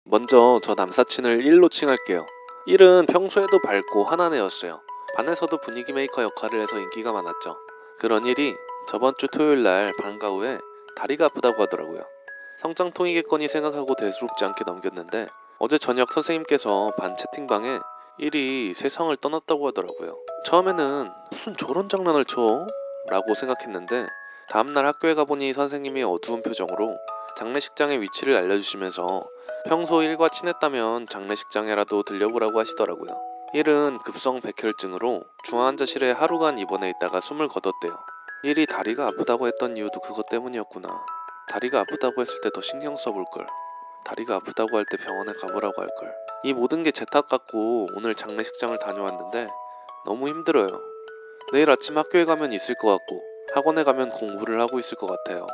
먼저 저 남사친을 1로 칭할게요. 1은 평소에도 밝고 환한 애였어요. 반에서도 분위기 메이커 역할을 해서 인기가 많았죠. 그런 1이 저번 주 토요일 날 방과 후에 다리가 아프다고 하더라고요. 성장통이겠거니 생각하고 대수롭지 않게 넘겼는데 어제 저녁 선생님께서 반 채팅방에 1이 세상을 떠났다고 하더라고요. 처음에는 무슨 저런 장난을 쳐? 라고 생각했는데 다음날 학교에 가보니 선생님이 어두운 표정으로 장례식장의 위치를 알려주시면서 평소 1과 친했다면 장례식장에라도 들려보라고 하시더라고요. 1은 급성 백혈증으로 중환자실에 하루간 입원해 있다가 숨을 거뒀대요. 1이 다리가 아프다고 했던 이유도 그것 때문이었구나. 다리가 아프다고 했을 때 더 신경 써볼걸. 다리가 아프다고 할 때 병원에 가보라고 할걸. 이 모든 게 제 탓 같고 오늘 장례식장을 다녀왔는데 너무 힘들어요. 내일 아침 학교에 가면 있을 것 같고 학원에 가면 공부를 하고 있을 것 같아요.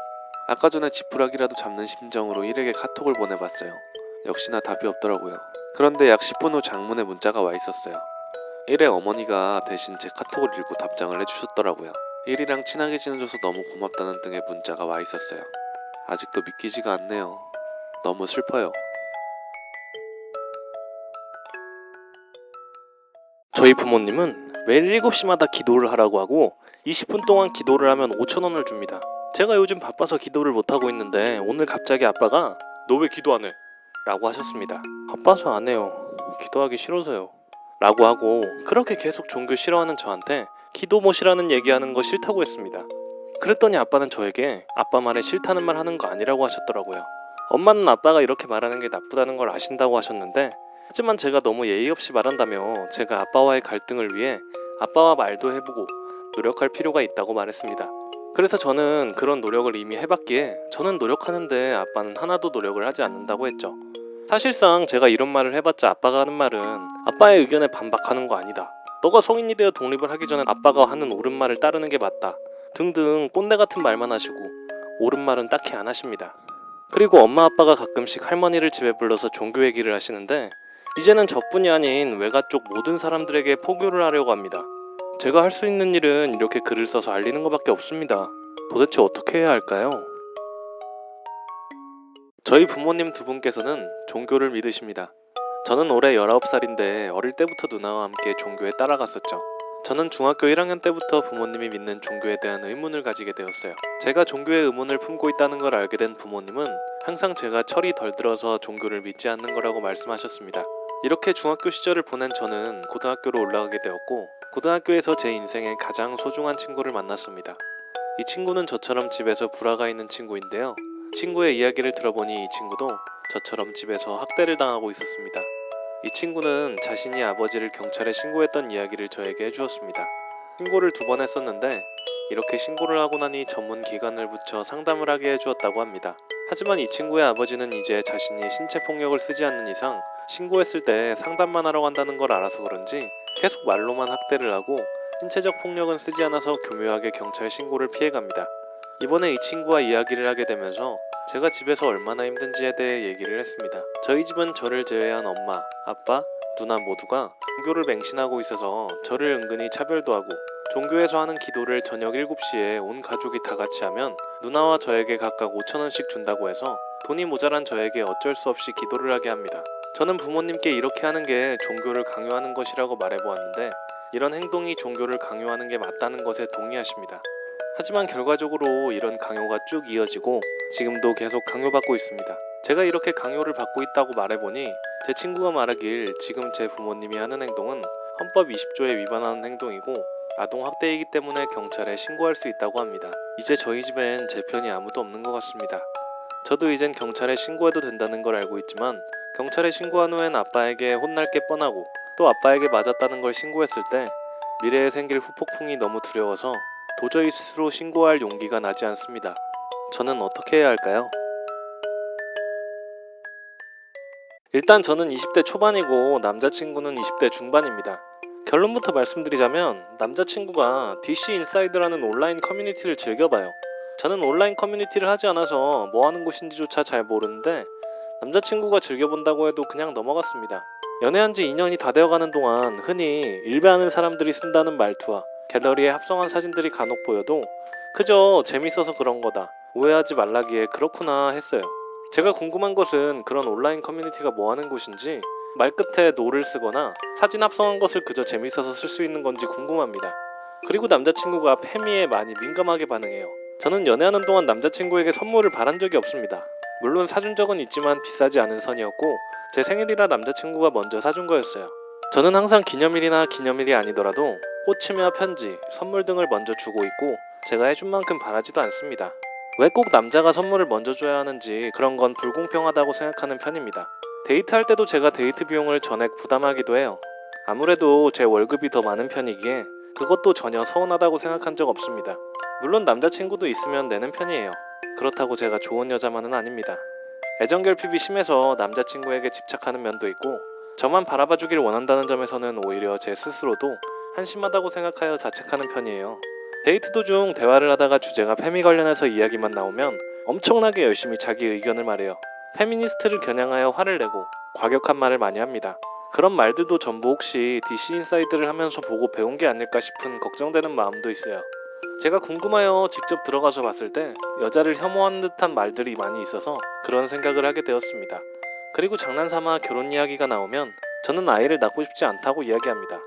아까 전에 지푸라기라도 잡는 심정으로 1에게 카톡을 보내봤어요. 역시나 답이 없더라고요. 그런데 약 10분 후 장문의 문자가 와 있었어요. 1의 어머니가 대신 제 카톡을 읽고 답장을 해주셨더라고요. 1이랑 친하게 지내줘서 너무 고맙다는 등의 문자가 와 있었어요. 아직도 믿기지가 않네요. 너무 슬퍼요. 저희 부모님은 매일 7시마다 기도를 하라고 하고 20분 동안 기도를 하면 5,000원을 줍니다. 제가 요즘 바빠서 기도를 못하고 있는데 오늘 갑자기 아빠가 너 왜 기도 안 해? 라고 하셨습니다. 바빠서 안 해요. 기도하기 싫어서요. 라고 하고 그렇게 계속 종교 싫어하는 저한테 기도 못이라는 얘기하는 거 싫다고 했습니다. 그랬더니 아빠는 저에게 아빠 말에 싫다는 말 하는 거 아니라고 하셨더라고요. 엄마는 아빠가 이렇게 말하는 게 나쁘다는 걸 아신다고 하셨는데 하지만 제가 너무 예의 없이 말한다며 제가 아빠와의 갈등을 위해 아빠와 말도 해보고 노력할 필요가 있다고 말했습니다. 그래서 저는 그런 노력을 이미 해봤기에 저는 노력하는데 아빠는 하나도 노력을 하지 않는다고 했죠. 사실상 제가 이런 말을 해봤자 아빠가 하는 말은 아빠의 의견에 반박하는 거 아니다. 너가 성인이 되어 독립을 하기 전에 아빠가 하는 옳은 말을 따르는 게 맞다. 등등 꼰대 같은 말만 하시고 옳은 말은 딱히 안 하십니다. 그리고 엄마 아빠가 가끔씩 할머니를 집에 불러서 종교 얘기를 하시는데 이제는 저뿐이 아닌 외가 쪽 모든 사람들에게 포교를 하려고 합니다. 제가 할 수 있는 일은 이렇게 글을 써서 알리는 것밖에 없습니다. 도대체 어떻게 해야 할까요? 저희 부모님 두 분께서는 종교를 믿으십니다. 저는 올해 19살인데 어릴 때부터 누나와 함께 종교에 따라갔었죠. 저는 중학교 1학년 때부터 부모님이 믿는 종교에 대한 의문을 가지게 되었어요. 제가 종교에 의문을 품고 있다는 걸 알게 된 부모님은 항상 제가 철이 덜 들어서 종교를 믿지 않는 거라고 말씀하셨습니다. 이렇게 중학교 시절을 보낸 저는 고등학교로 올라가게 되었고 고등학교에서 제 인생의 가장 소중한 친구를 만났습니다. 이 친구는 저처럼 집에서 불화가 있는 친구인데요. 친구의 이야기를 들어보니 이 친구도 저처럼 집에서 학대를 당하고 있었습니다. 이 친구는 자신이 아버지를 경찰에 신고했던 이야기를 저에게 해주었습니다. 신고를 2번 했었는데 이렇게 신고를 하고 나니 전문 기관을 붙여 상담을 하게 해주었다고 합니다. 하지만 이 친구의 아버지는 이제 자신이 신체폭력을 쓰지 않는 이상 신고했을 때 상담만 하러 간다는 걸 알아서 그런지 계속 말로만 학대를 하고 신체적 폭력은 쓰지 않아서 교묘하게 경찰 신고를 피해갑니다. 이번에 이 친구와 이야기를 하게 되면서 제가 집에서 얼마나 힘든지에 대해 얘기를 했습니다. 저희 집은 저를 제외한 엄마, 아빠, 누나 모두가 종교를 맹신하고 있어서 저를 은근히 차별도 하고 종교에서 하는 기도를 저녁 7시에 온 가족이 다 같이 하면 누나와 저에게 각각 5,000원씩 준다고 해서 돈이 모자란 저에게 어쩔 수 없이 기도를 하게 합니다. 저는 부모님께 이렇게 하는 게 종교를 강요하는 것이라고 말해보았는데 이런 행동이 종교를 강요하는 게 맞다는 것에 동의하십니다. 하지만 결과적으로 이런 강요가 쭉 이어지고 지금도 계속 강요받고 있습니다. 제가 이렇게 강요를 받고 있다고 말해보니 제 친구가 말하길 지금 제 부모님이 하는 행동은 헌법 20조에 위반하는 행동이고 아동학대이기 때문에 경찰에 신고할 수 있다고 합니다. 이제 저희 집엔 제 편이 아무도 없는 것 같습니다. 저도 이젠 경찰에 신고해도 된다는 걸 알고 있지만 경찰에 신고한 후엔 아빠에게 혼날 게 뻔하고 또 아빠에게 맞았다는 걸 신고했을 때 미래에 생길 후폭풍이 너무 두려워서 도저히 스스로 신고할 용기가 나지 않습니다. 저는 어떻게 해야 할까요? 일단 저는 20대 초반이고 남자친구는 20대 중반입니다. 결론부터 말씀드리자면 남자친구가 DC 인사이드라는 온라인 커뮤니티를 즐겨봐요. 저는 온라인 커뮤니티를 하지 않아서 뭐 하는 곳인지조차 잘 모르는데 남자친구가 즐겨본다고 해도 그냥 넘어갔습니다. 연애한 지 2년이 다 되어가는 동안 흔히 일배하는 사람들이 쓴다는 말투와 갤러리에 합성한 사진들이 간혹 보여도 그저 재밌어서 그런 거다, 오해하지 말라기에 그렇구나 했어요. 제가 궁금한 것은 그런 온라인 커뮤니티가 뭐 하는 곳인지, 말끝에 노를 쓰거나 사진 합성한 것을 그저 재밌어서 쓸 수 있는 건지 궁금합니다. 그리고 남자친구가 페미에 많이 민감하게 반응해요. 저는 연애하는 동안 남자친구에게 선물을 바란 적이 없습니다. 물론 사준 적은 있지만 비싸지 않은 선이었고 제 생일이라 남자친구가 먼저 사준 거였어요. 저는 항상 기념일이나 기념일이 아니더라도 꽃이며 편지, 선물 등을 먼저 주고 있고 제가 해준 만큼 바라지도 않습니다. 왜 꼭 남자가 선물을 먼저 줘야 하는지 그런 건 불공평하다고 생각하는 편입니다. 데이트할 때도 제가 데이트 비용을 전액 부담하기도 해요. 아무래도 제 월급이 더 많은 편이기에 그것도 전혀 서운하다고 생각한 적 없습니다. 물론 남자친구도 있으면 내는 편이에요. 그렇다고 제가 좋은 여자만은 아닙니다. 애정결핍이 심해서 남자친구에게 집착하는 면도 있고 저만 바라봐주길 원한다는 점에서는 오히려 제 스스로도 한심하다고 생각하여 자책하는 편이에요. 데이트 도중 대화를 하다가 주제가 페미 관련해서 이야기만 나오면 엄청나게 열심히 자기 의견을 말해요. 페미니스트를 겨냥하여 화를 내고 과격한 말을 많이 합니다. 그런 말들도 전부 혹시 DC 인사이드를 하면서 보고 배운 게 아닐까 싶은 걱정되는 마음도 있어요. 제가 궁금하여 직접 들어가서 봤을 때 여자를 혐오하는 듯한 말들이 많이 있어서 그런 생각을 하게 되었습니다. 그리고 장난삼아 결혼 이야기가 나오면 저는 아이를 낳고 싶지 않다고 이야기합니다.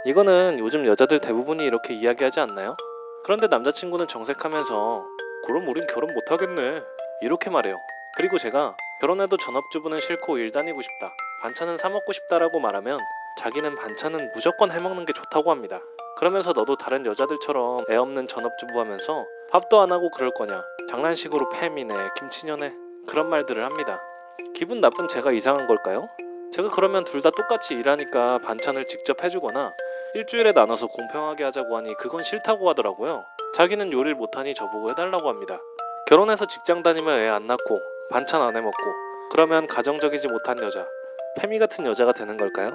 이거는 요즘 여자들 대부분이 이렇게 이야기하지 않나요? 그런데 남자친구는 정색하면서 그럼 우린 결혼 못하겠네 이렇게 말해요. 그리고 제가 결혼해도 전업주부는 싫고 일 다니고 싶다, 반찬은 사 먹고 싶다라고 말하면 자기는 반찬은 무조건 해먹는 게 좋다고 합니다. 그러면서 너도 다른 여자들처럼 애 없는 전업주부 하면서 밥도 안 하고 그럴 거냐, 장난식으로 페미네, 김치녀네 그런 말들을 합니다. 기분 나쁜 제가 이상한 걸까요? 제가 그러면 둘 다 똑같이 일하니까 반찬을 직접 해주거나 일주일에 나눠서 공평하게 하자고 하니 그건 싫다고 하더라고요. 자기는 요리를 못하니 저보고 해달라고 합니다. 결혼해서 직장 다니면 애 안 낳고 반찬 안 해먹고 그러면 가정적이지 못한 여자, 페미 같은 여자가 되는 걸까요?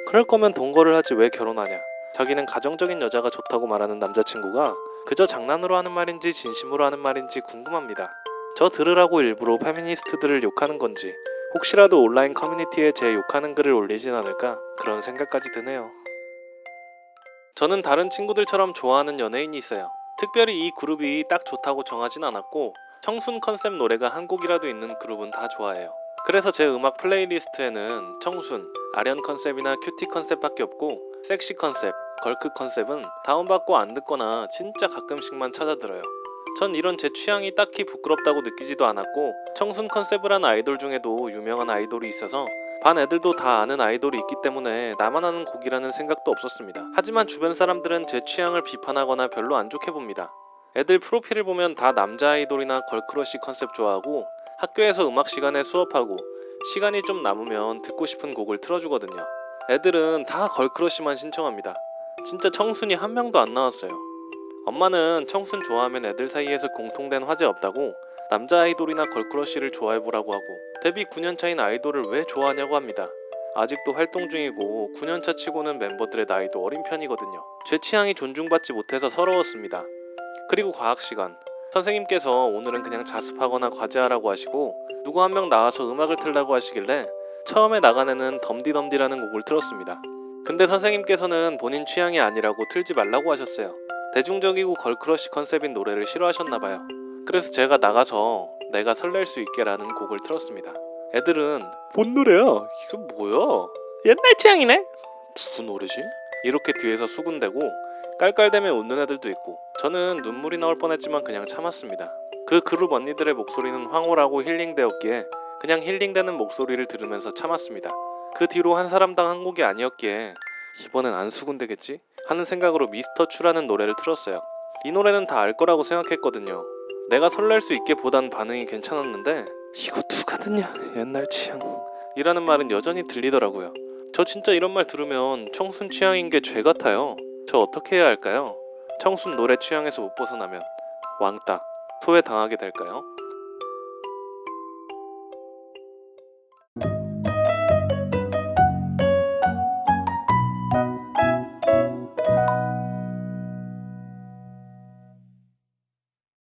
그럴 거면 동거를 하지 왜 결혼하냐. 자기는 가정적인 여자가 좋다고 말하는 남자친구가 그저 장난으로 하는 말인지 진심으로 하는 말인지 궁금합니다. 저 들으라고 일부러 페미니스트들을 욕하는 건지 혹시라도 온라인 커뮤니티에 제 욕하는 글을 올리진 않을까 그런 생각까지 드네요. 저는 다른 친구들처럼 좋아하는 연예인이 있어요. 특별히 이 그룹이 딱 좋다고 정하진 않았고 청순 컨셉 노래가 한 곡이라도 있는 그룹은 다 좋아해요. 그래서 제 음악 플레이리스트에는 청순, 아련 컨셉이나 큐티 컨셉밖에 없고 섹시 컨셉, 걸크 컨셉은 다운받고 안 듣거나 진짜 가끔씩만 찾아들어요. 전 이런 제 취향이 딱히 부끄럽다고 느끼지도 않았고 청순 컨셉을 한 아이돌 중에도 유명한 아이돌이 있어서 반 애들도 다 아는 아이돌이 있기 때문에 나만 아는 곡이라는 생각도 없었습니다. 하지만 주변 사람들은 제 취향을 비판하거나 별로 안 좋게 봅니다. 애들 프로필을 보면 다 남자 아이돌이나 걸크러쉬 컨셉 좋아하고 학교에서 음악 시간에 수업하고 시간이 좀 남으면 듣고 싶은 곡을 틀어주거든요. 애들은 다 걸크러쉬만 신청합니다. 진짜 청순이 한 명도 안 나왔어요. 엄마는 청순 좋아하면 애들 사이에서 공통된 화제 없다고 남자 아이돌이나 걸크러쉬를 좋아해보라고 하고 데뷔 9년차인 아이돌을 왜 좋아하냐고 합니다. 아직도 활동 중이고 9년차 치고는 멤버들의 나이도 어린 편이거든요. 제 취향이 존중받지 못해서 서러웠습니다. 그리고 과학시간, 선생님께서 오늘은 그냥 자습하거나 과제하라고 하시고 누구 한 명 나와서 음악을 틀라고 하시길래 처음에 나간 애는 덤디덤디라는 곡을 틀었습니다. 근데 선생님께서는 본인 취향이 아니라고 틀지 말라고 하셨어요. 대중적이고 걸크러쉬 컨셉인 노래를 싫어하셨나봐요. 그래서 제가 나가서 내가 설렐 수 있게 라는 곡을 틀었습니다. 애들은 뭔 노래야? 이거 뭐야? 옛날 취향이네? 누구 노래지? 이렇게 뒤에서 수군대고 깔깔대며 웃는 애들도 있고 저는 눈물이 나올 뻔했지만 그냥 참았습니다. 그 그룹 언니들의 목소리는 황홀하고 힐링되었기에 그냥 힐링되는 목소리를 들으면서 참았습니다. 그 뒤로 한 사람당 한 곡이 아니었기에 이번엔 안 수군대겠지? 하는 생각으로 미스터 추라는 노래를 틀었어요. 이 노래는 다 알 거라고 생각했거든요. 내가 설렐 수 있게 보단 반응이 괜찮았는데 이거 누가 듣냐 옛날 취향 이라는 말은 여전히 들리더라고요. 저 진짜 이런 말 들으면 청순 취향인 게 죄 같아요. 저 어떻게 해야 할까요? 청순 노래 취향에서 못 벗어나면 왕따, 소외당하게 될까요?